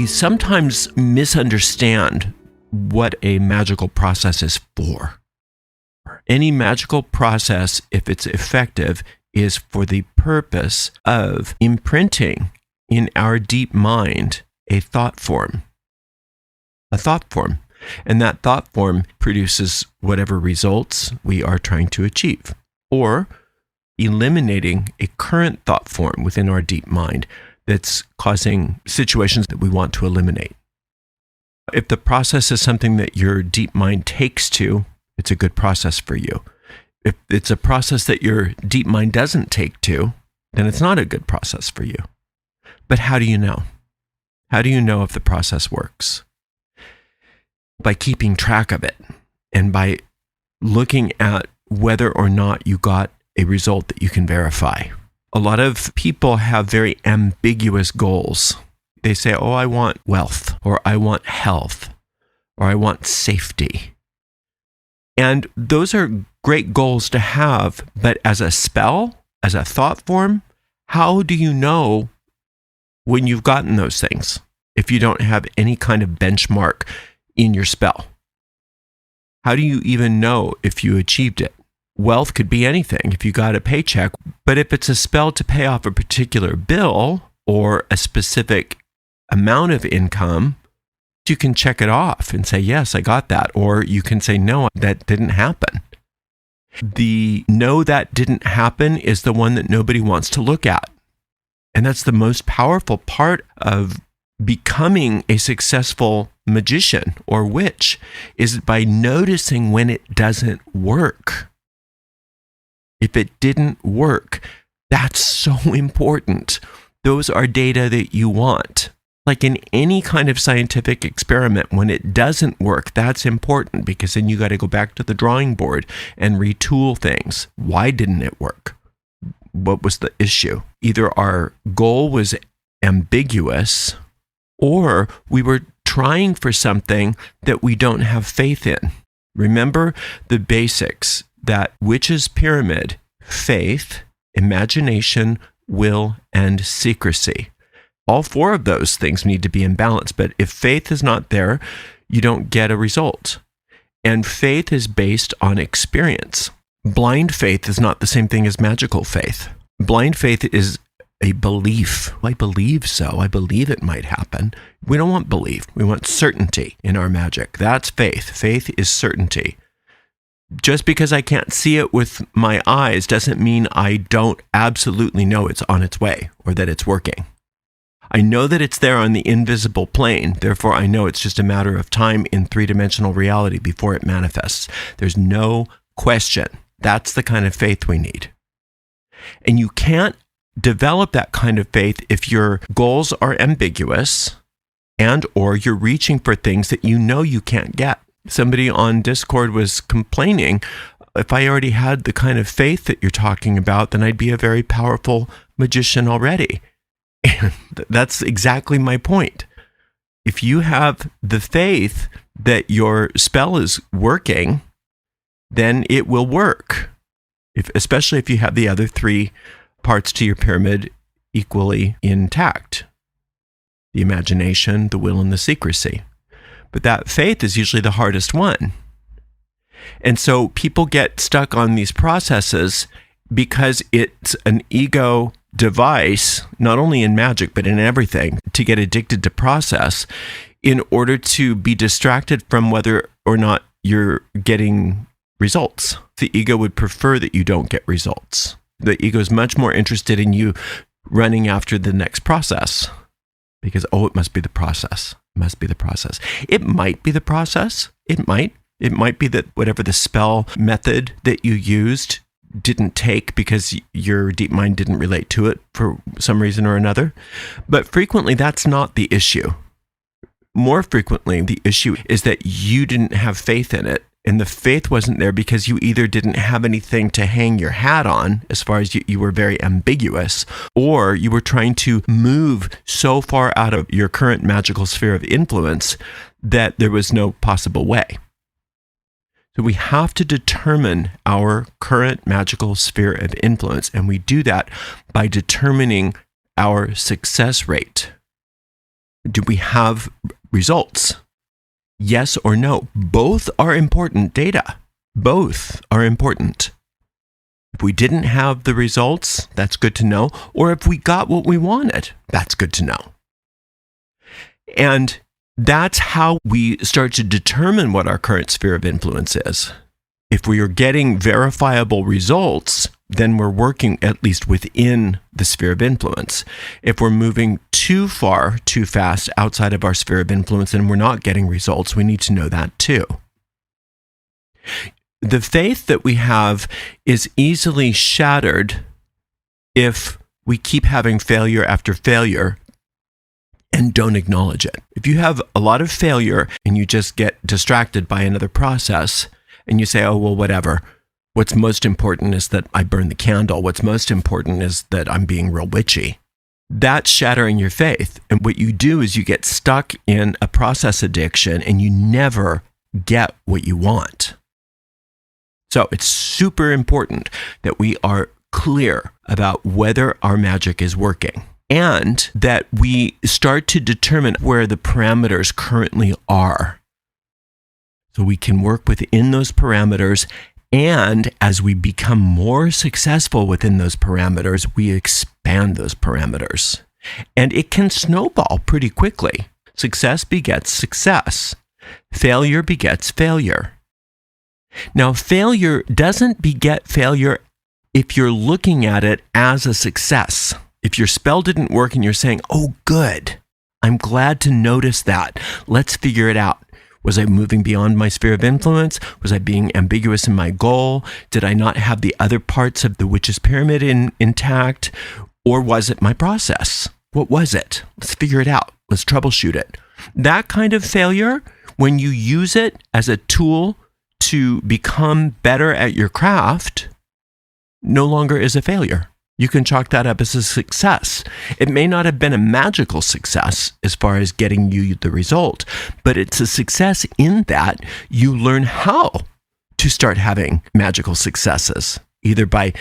sometimes misunderstand what a magical process is for. Any magical process, if it's effective, is for the purpose of imprinting in our deep mind a thought form. And that thought form produces whatever results we are trying to achieve, or eliminating a current thought form within our deep mind that's causing situations that we want to eliminate. If the process is something that your deep mind takes to, it's a good process for you. If it's a process that your deep mind doesn't take to, then it's not a good process for you. But how do you know? How do you know if the process works? By keeping track of it and by looking at whether or not you got a result that you can verify. A lot of people have very ambiguous goals. They say, oh, I want wealth, or I want health, or I want safety. And those are great goals to have, but as a spell, as a thought form, how do you know when you've gotten those things if you don't have any kind of benchmark in your spell? How do you even know if you achieved it? Wealth could be anything if you got a paycheck, but if it's a spell to pay off a particular bill or a specific amount of income, you can check it off and say, yes, I got that. Or you can say, no, that didn't happen. The no, that didn't happen is the one that nobody wants to look at. And that's the most powerful part of becoming a successful magician or witch, is by noticing when it doesn't work. If it didn't work, that's so important. Those are data that you want. Like in any kind of scientific experiment, when it doesn't work, that's important, because then you got to go back to the drawing board and retool things. Why didn't it work? What was the issue? Either our goal was ambiguous, or we were trying for something that we don't have faith in. Remember the basics, that witch's pyramid: faith, imagination, will, and secrecy. All four of those things need to be in balance, but if faith is not there, you don't get a result. And faith is based on experience. Blind faith is not the same thing as magical faith. Blind faith is a belief. I believe so. I believe it might happen. We don't want belief. We want certainty in our magic. That's faith. Faith is certainty. Just because I can't see it with my eyes doesn't mean I don't absolutely know it's on its way or that it's working. I know that it's there on the invisible plane. Therefore, I know it's just a matter of time in three-dimensional reality before it manifests. There's no question. That's the kind of faith we need. And you can't develop that kind of faith if your goals are ambiguous and or you're reaching for things that you know you can't get. Somebody on Discord was complaining, if I already had the kind of faith that you're talking about, then I'd be a very powerful magician already. And that's exactly my point. If you have the faith that your spell is working, then it will work. Especially if you have the other three parts to your pyramid equally intact: the imagination, the will, and the secrecy. But that faith is usually the hardest one. And so people get stuck on these processes because it's an ego device, not only in magic, but in everything, to get addicted to process in order to be distracted from whether or not you're getting results. The ego would prefer that you don't get results. The ego is much more interested in you running after the next process because, it must be the process. It must be the process. It might be the process. It might be that whatever the spell method that you used didn't take because your deep mind didn't relate to it for some reason or another. But frequently, that's not the issue. More frequently, the issue is that you didn't have faith in it. And the faith wasn't there because you either didn't have anything to hang your hat on, as far as you were very ambiguous, or you were trying to move so far out of your current magical sphere of influence that there was no possible way. So we have to determine our current magical sphere of influence, and we do that by determining our success rate. Do we have results? Yes or no? Both are important data. Both are important. If we didn't have the results, that's good to know. Or if we got what we wanted, that's good to know. And that's how we start to determine what our current sphere of influence is. If we are getting verifiable results, then we're working at least within the sphere of influence. If we're moving too far, too fast outside of our sphere of influence and we're not getting results, we need to know that too. The faith that we have is easily shattered if we keep having failure after failure and don't acknowledge it. If you have a lot of failure and you just get distracted by another process and you say, oh, well, whatever. What's most important is that I burn the candle. What's most important is that I'm being real witchy. That's shattering your faith. And what you do is you get stuck in a process addiction and you never get what you want. So it's super important that we are clear about whether our magic is working and that we start to determine where the parameters currently are. So we can work within those parameters, and as we become more successful within those parameters, we expand those parameters. And it can snowball pretty quickly. Success begets success. Failure begets failure. Now, failure doesn't beget failure if you're looking at it as a success. If your spell didn't work and you're saying, oh, good, I'm glad to notice that. Let's figure it out. Was I moving beyond my sphere of influence? Was I being ambiguous in my goal? Did I not have the other parts of the witch's pyramid intact? Or was it my process? What was it? Let's figure it out. Let's troubleshoot it. That kind of failure, when you use it as a tool to become better at your craft, no longer is a failure. You can chalk that up as a success. It may not have been a magical success as far as getting you the result, but it's a success in that you learn how to start having magical successes, either by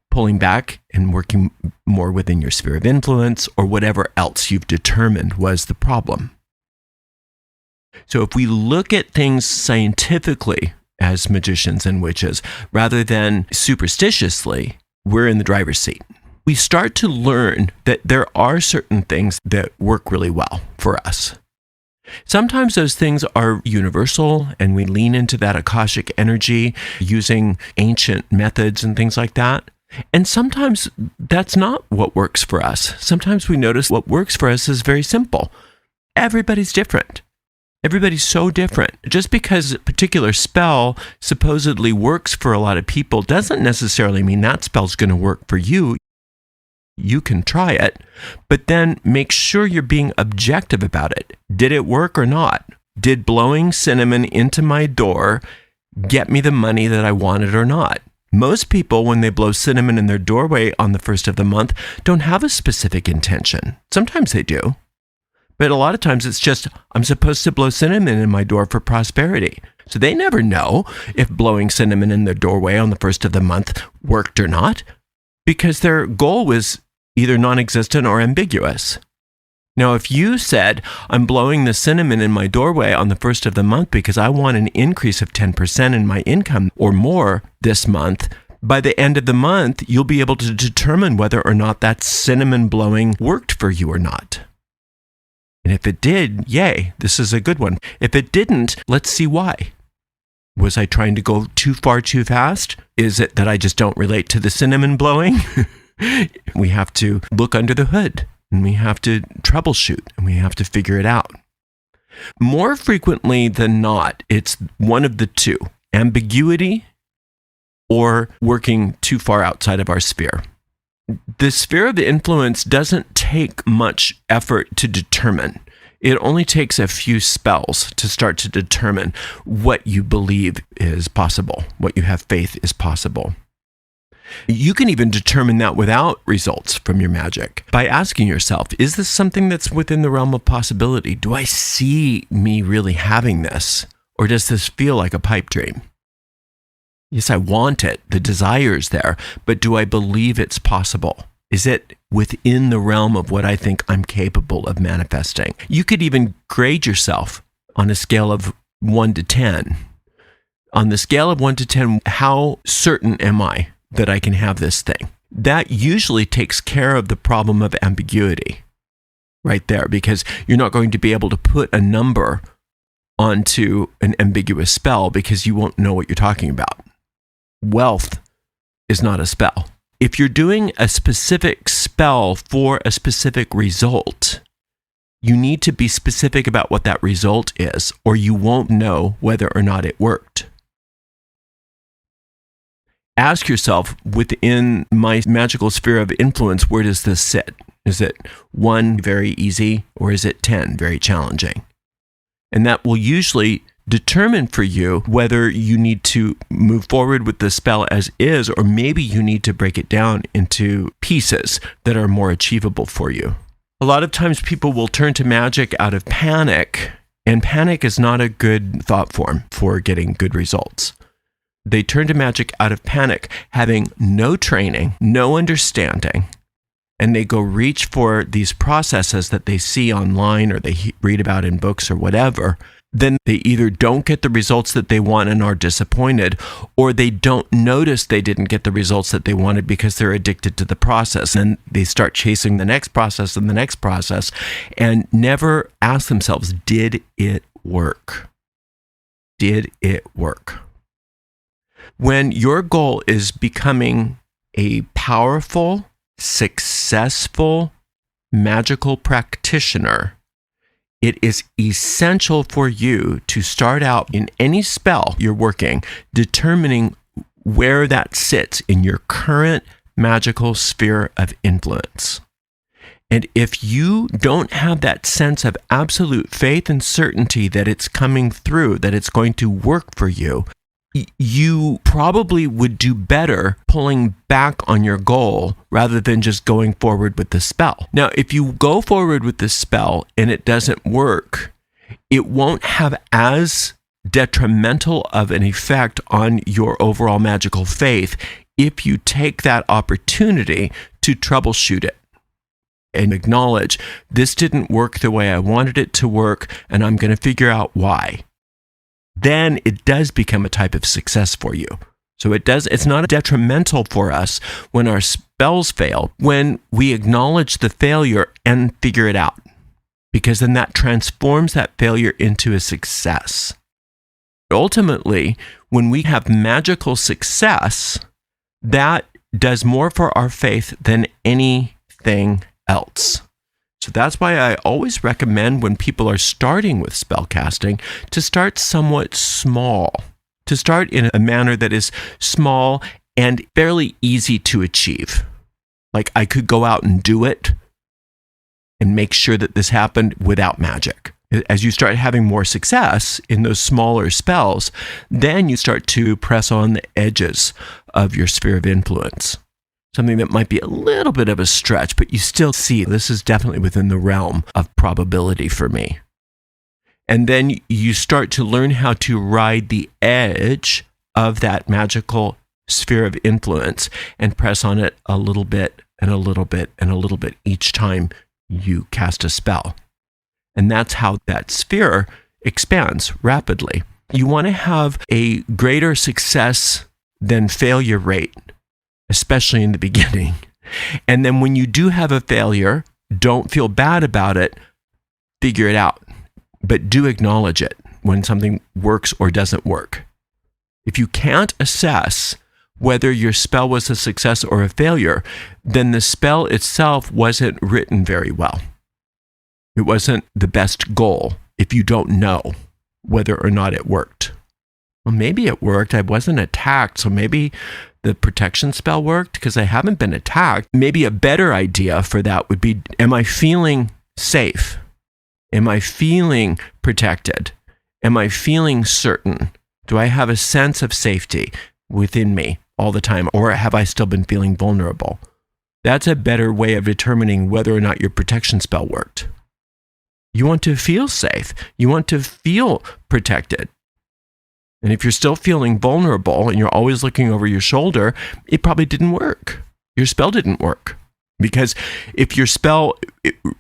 pulling back and working more within your sphere of influence or whatever else you've determined was the problem. So if we look at things scientifically as magicians and witches, rather than superstitiously, we're in the driver's seat. We start to learn that there are certain things that work really well for us. Sometimes those things are universal and we lean into that Akashic energy using ancient methods and things like that. And sometimes that's not what works for us. Sometimes we notice what works for us is very simple. Everybody's different. Everybody's so different. Just because a particular spell supposedly works for a lot of people doesn't necessarily mean that spell's going to work for you. You can try it, but then make sure you're being objective about it. Did it work or not? Did blowing cinnamon into my door get me the money that I wanted or not? Most people, when they blow cinnamon in their doorway on the first of the month, don't have a specific intention. Sometimes they do. But a lot of times it's just, I'm supposed to blow cinnamon in my door for prosperity. So they never know if blowing cinnamon in their doorway on the first of the month worked or not, because their goal was either non-existent or ambiguous. Now, if you said, I'm blowing the cinnamon in my doorway on the first of the month because I want an increase of 10% in my income or more this month, by the end of the month, you'll be able to determine whether or not that cinnamon blowing worked for you or not. And if it did, yay, this is a good one. If it didn't, let's see why. Was I trying to go too far too fast? Is it that I just don't relate to the cinnamon blowing? We have to look under the hood and we have to troubleshoot and we have to figure it out. More frequently than not, it's one of the two, ambiguity or working too far outside of our sphere. The sphere of influence doesn't take much effort to determine. It only takes a few spells to start to determine what you believe is possible, what you have faith is possible. You can even determine that without results from your magic by asking yourself, is this something that's within the realm of possibility? Do I see me really having this? Or does this feel like a pipe dream? Yes, I want it. The desire's there, but do I believe it's possible? Is it within the realm of what I think I'm capable of manifesting? You could even grade yourself on a scale of 1 to 10. On the scale of 1 to 10, how certain am I that I can have this thing? That usually takes care of the problem of ambiguity right there, because you're not going to be able to put a number onto an ambiguous spell because you won't know what you're talking about. Wealth is not a spell. If you're doing a specific spell for a specific result, you need to be specific about what that result is, or you won't know whether or not it worked. Ask yourself, within my magical sphere of influence, where does this sit? Is it 1, very easy, or is it 10, very challenging? And that will usually determine for you whether you need to move forward with the spell as is, or maybe you need to break it down into pieces that are more achievable for you. A lot of times people will turn to magic out of panic, and panic is not a good thought form for getting good results. They turn to magic out of panic, having no training, no understanding, and they go reach for these processes that they see online or they read about in books or whatever. Then they either don't get the results that they want and are disappointed, or they don't notice they didn't get the results that they wanted because they're addicted to the process. And they start chasing the next process and the next process and never ask themselves, did it work? Did it work? When your goal is becoming a powerful, successful, magical practitioner, it is essential for you to start out in any spell you're working, determining where that sits in your current magical sphere of influence. And if you don't have that sense of absolute faith and certainty that it's coming through, that it's going to work for you, you probably would do better pulling back on your goal rather than just going forward with the spell. Now, if you go forward with the spell and it doesn't work, it won't have as detrimental of an effect on your overall magical faith if you take that opportunity to troubleshoot it and acknowledge, this didn't work the way I wanted it to work, and I'm going to figure out why. Then it does become a type of success for you. So it's not detrimental for us when our spells fail, when we acknowledge the failure and figure it out, because then that transforms that failure into a success. Ultimately, when we have magical success, that does more for our faith than anything else. So that's why I always recommend, when people are starting with spellcasting, to start somewhat small, to start in a manner that is small and fairly easy to achieve. Like, I could go out and do it and make sure that this happened without magic. As you start having more success in those smaller spells, then you start to press on the edges of your sphere of influence. Something that might be a little bit of a stretch, but you still see this is definitely within the realm of probability for me. And then you start to learn how to ride the edge of that magical sphere of influence and press on it a little bit and a little bit and a little bit each time you cast a spell. And that's how that sphere expands rapidly. You want to have a greater success than failure rate, especially in the beginning. And then when you do have a failure, don't feel bad about it, figure it out, but do acknowledge it when something works or doesn't work. If you can't assess whether your spell was a success or a failure, then the spell itself wasn't written very well. It wasn't the best goal if you don't know whether or not it worked. Well, maybe it worked. I wasn't attacked, so maybe the protection spell worked because I haven't been attacked. Maybe a better idea for that would be, am I feeling safe? Am I feeling protected? Am I feeling certain? Do I have a sense of safety within me all the time? Or have I still been feeling vulnerable? That's a better way of determining whether or not your protection spell worked. You want to feel safe. You want to feel protected. And if you're still feeling vulnerable and you're always looking over your shoulder, it probably didn't work. Your spell didn't work. Because if your spell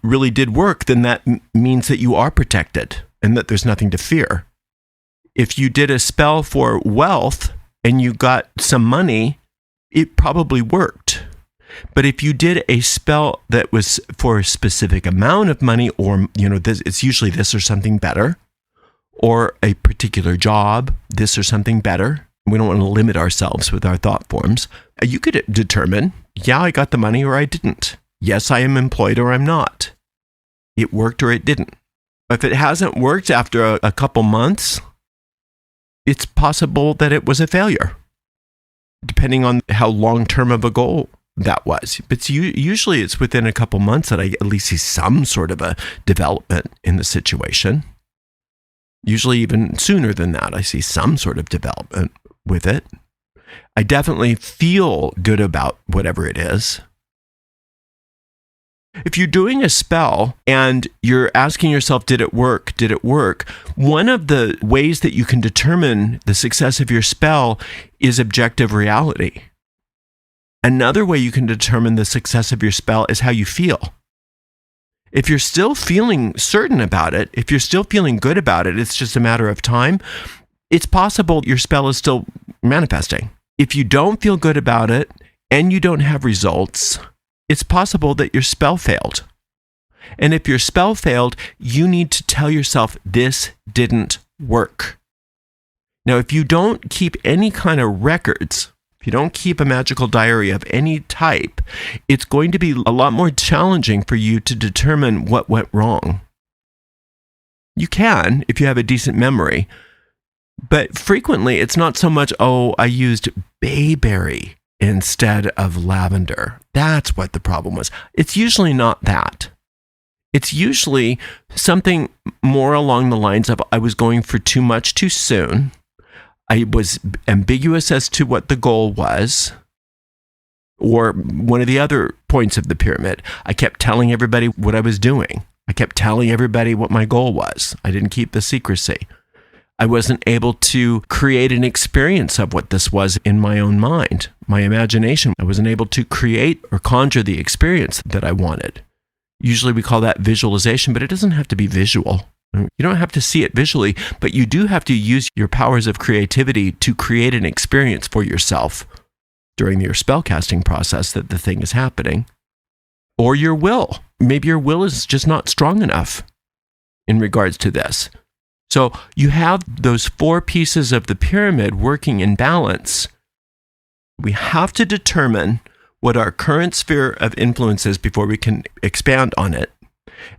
really did work, then that means that you are protected and that there's nothing to fear. If you did a spell for wealth and you got some money, it probably worked. But if you did a spell that was for a specific amount of money, or, it's usually this or something better, or a particular job, this or something better. We don't want to limit ourselves with our thought forms. You could determine, yeah, I got the money or I didn't. Yes, I am employed or I'm not. It worked or it didn't. If it hasn't worked after a couple months, it's possible that it was a failure, depending on how long-term of a goal that was. But usually it's within a couple months that I at least see some sort of a development in the situation. Usually even sooner than that, I see some sort of development with it. I definitely feel good about whatever it is. If you're doing a spell and you're asking yourself, did it work? Did it work? One of the ways that you can determine the success of your spell is objective reality. Another way you can determine the success of your spell is how you feel. If you're still feeling certain about it, if you're still feeling good about it, it's just a matter of time, it's possible your spell is still manifesting. If you don't feel good about it and you don't have results, it's possible that your spell failed. And if your spell failed, you need to tell yourself, this didn't work. Now, if you don't keep any kind of records, if you don't keep a magical diary of any type, it's going to be a lot more challenging for you to determine what went wrong. You can, if you have a decent memory, but frequently it's not so much, I used bayberry instead of lavender. That's what the problem was. It's usually not that. It's usually something more along the lines of, I was going for too much too soon. I was ambiguous as to what the goal was. Or one of the other points of the pyramid, I kept telling everybody what I was doing. I kept telling everybody what my goal was. I didn't keep the secrecy. I wasn't able to create an experience of what this was in my own mind, my imagination. I wasn't able to create or conjure the experience that I wanted. Usually we call that visualization, but it doesn't have to be visual. You don't have to see it visually, but you do have to use your powers of creativity to create an experience for yourself during your spellcasting process that the thing is happening. Or your will. Maybe your will is just not strong enough in regards to this. So you have those 4 pieces of the pyramid working in balance. We have to determine what our current sphere of influence is before we can expand on it.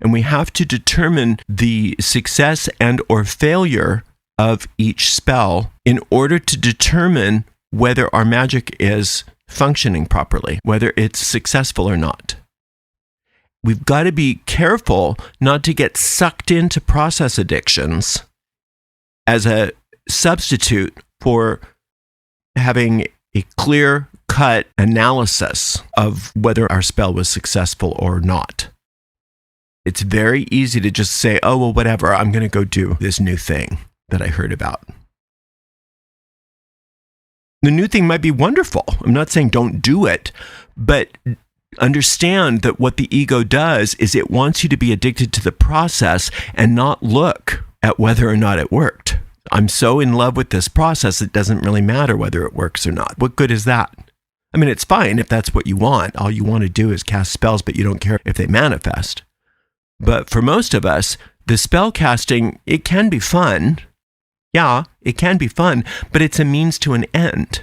And we have to determine the success and or failure of each spell in order to determine whether our magic is functioning properly, whether it's successful or not. We've got to be careful not to get sucked into process addictions as a substitute for having a clear-cut analysis of whether our spell was successful or not. It's very easy to just say, whatever, I'm going to go do this new thing that I heard about. The new thing might be wonderful. I'm not saying don't do it, but understand that what the ego does is it wants you to be addicted to the process and not look at whether or not it worked. I'm so in love with this process, it doesn't really matter whether it works or not. What good is that? I mean, it's fine if that's what you want. All you want to do is cast spells, but you don't care if they manifest. But for most of us, the spell casting, it can be fun. Yeah, it can be fun, but it's a means to an end.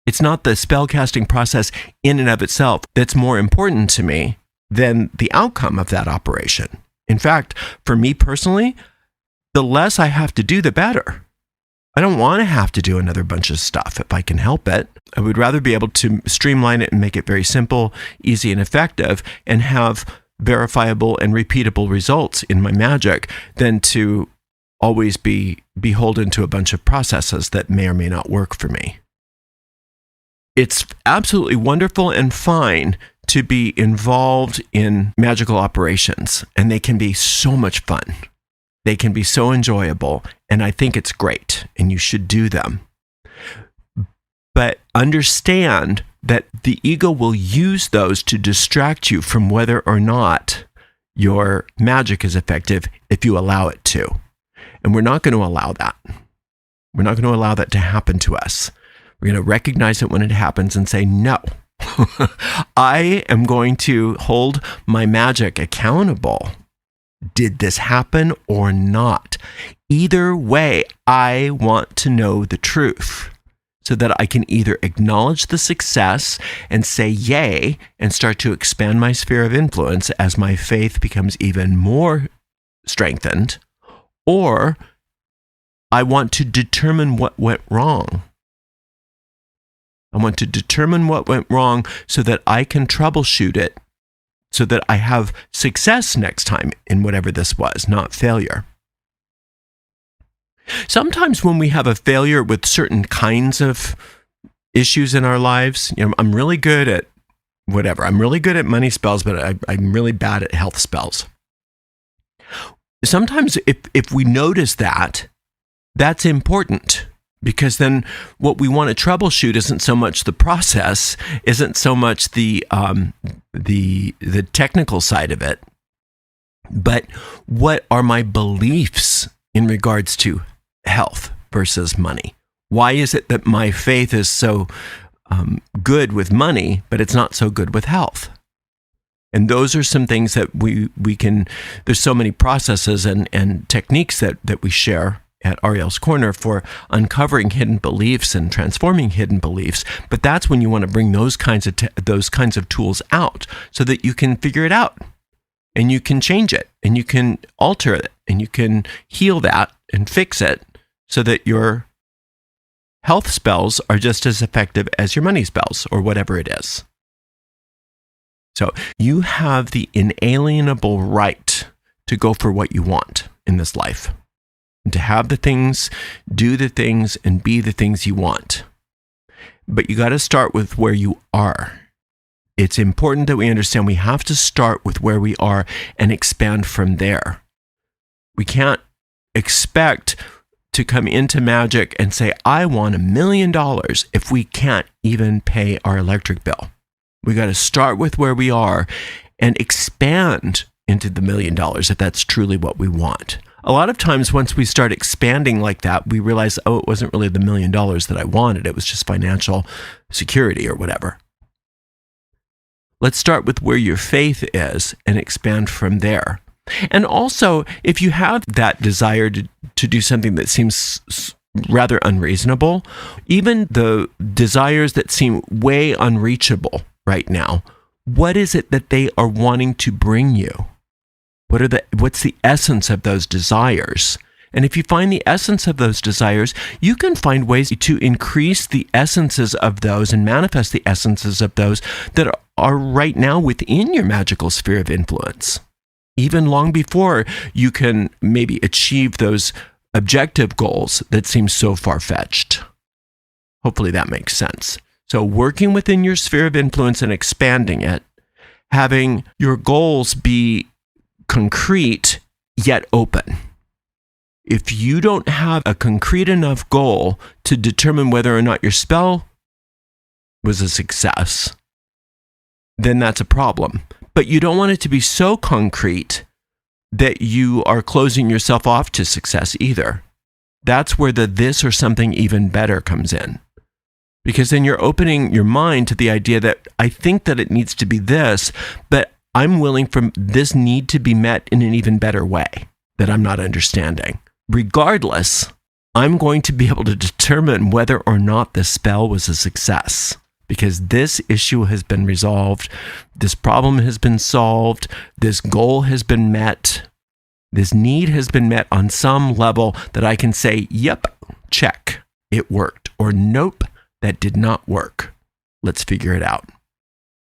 It's not the spell casting process in and of itself that's more important to me than the outcome of that operation. In fact, for me personally, the less I have to do, the better. I don't want to have to do another bunch of stuff if I can help it. I would rather be able to streamline it and make it very simple, easy, and effective, and have verifiable and repeatable results in my magic than to always be beholden to a bunch of processes that may or may not work for me. It's absolutely wonderful and fine to be involved in magical operations, and they can be so much fun. They can be so enjoyable, and I think it's great, and you should do them. But understand that the ego will use those to distract you from whether or not your magic is effective if you allow it to. And we're not going to allow that. We're not going to allow that to happen to us. We're going to recognize it when it happens and say, no, I am going to hold my magic accountable. Did this happen or not? Either way, I want to know the truth so that I can either acknowledge the success and say yay and start to expand my sphere of influence as my faith becomes even more strengthened, or I want to determine what went wrong. I want to determine what went wrong so that I can troubleshoot it, so that I have success next time in whatever this was, not failure. Sometimes when we have a failure with certain kinds of issues in our lives, I'm really good at whatever. I'm really good at money spells, but I'm really bad at health spells. Sometimes if we notice that, that's important, because then what we want to troubleshoot isn't so much the process, isn't so much the technical side of it, but what are my beliefs in regards to health versus money? Why is it that my faith is so good with money, but it's not so good with health? And those are some things that we can, there's so many processes and techniques that we share at Ariel's Corner for uncovering hidden beliefs and transforming hidden beliefs. But that's when you want to bring those kinds of tools out so that you can figure it out and you can change it and you can alter it and you can heal that and fix it so that your health spells are just as effective as your money spells or whatever it is. So you have the inalienable right to go for what you want in this life, and to have the things, do the things, and be the things you want. But you got to start with where you are. It's important that we understand we have to start with where we are and expand from there. We can't expect to come into magic and say, I want $1 million if we can't even pay our electric bill. We got to start with where we are and expand into the $1 million if that's truly what we want. A lot of times once we start expanding like that, we realize, oh, it wasn't really the $1 million that I wanted. It was just financial security or whatever. Let's start with where your faith is and expand from there. And also, if you have that desire to do something that seems rather unreasonable, even the desires that seem way unreachable right now, what is it that they are wanting to bring you? What's the essence of those desires? And if you find the essence of those desires, you can find ways to increase the essences of those and manifest the essences of those that are right now within your magical sphere of influence. Even long before you can maybe achieve those objective goals that seem so far-fetched. Hopefully that makes sense. So working within your sphere of influence and expanding it, having your goals be concrete yet open. If you don't have a concrete enough goal to determine whether or not your spell was a success, then that's a problem. But you don't want it to be so concrete that you are closing yourself off to success either. That's where the this or something even better comes in. Because then you're opening your mind to the idea that I think that it needs to be this, but I'm willing for this need to be met in an even better way that I'm not understanding. Regardless, I'm going to be able to determine whether or not the spell was a success, because this issue has been resolved, this problem has been solved, this goal has been met, this need has been met on some level that I can say, yep, check, it worked, or nope, that did not work. Let's figure it out.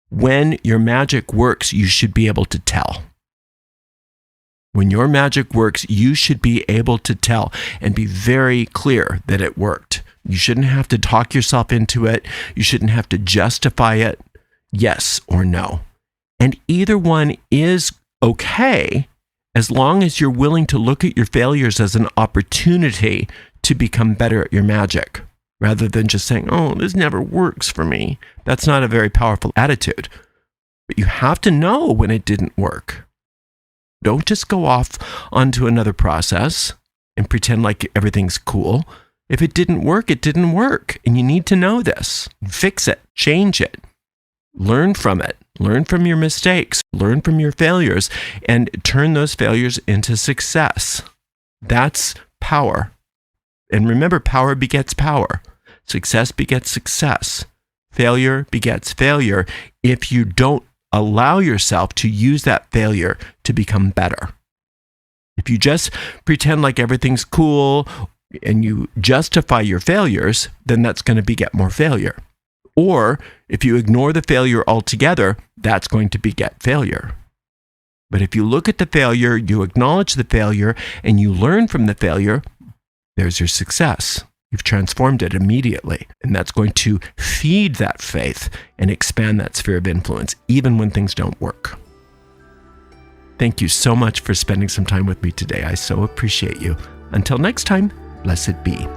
When your magic works, you should be able to tell. When your magic works, you should be able to tell and be very clear that it worked. You shouldn't have to talk yourself into it. You shouldn't have to justify it, yes or no. And either one is okay as long as you're willing to look at your failures as an opportunity to become better at your magic. rather than just saying, oh, this never works for me. That's not a very powerful attitude. But you have to know when it didn't work. Don't just go off onto another process and pretend like everything's cool. If it didn't work, it didn't work. And you need to know this. Fix it. Change it. Learn from it. Learn from your mistakes. Learn from your failures and turn those failures into success. That's power. And remember, power begets power. Success begets success. Failure begets failure if you don't allow yourself to use that failure to become better. If you just pretend like everything's cool and you justify your failures, then that's going to beget more failure. Or if you ignore the failure altogether, that's going to beget failure. But if you look at the failure, you acknowledge the failure, and you learn from the failure, there's your success. You've transformed it immediately. And that's going to feed that faith and expand that sphere of influence, even when things don't work. Thank you so much for spending some time with me today. I so appreciate you. Until next time, blessed be.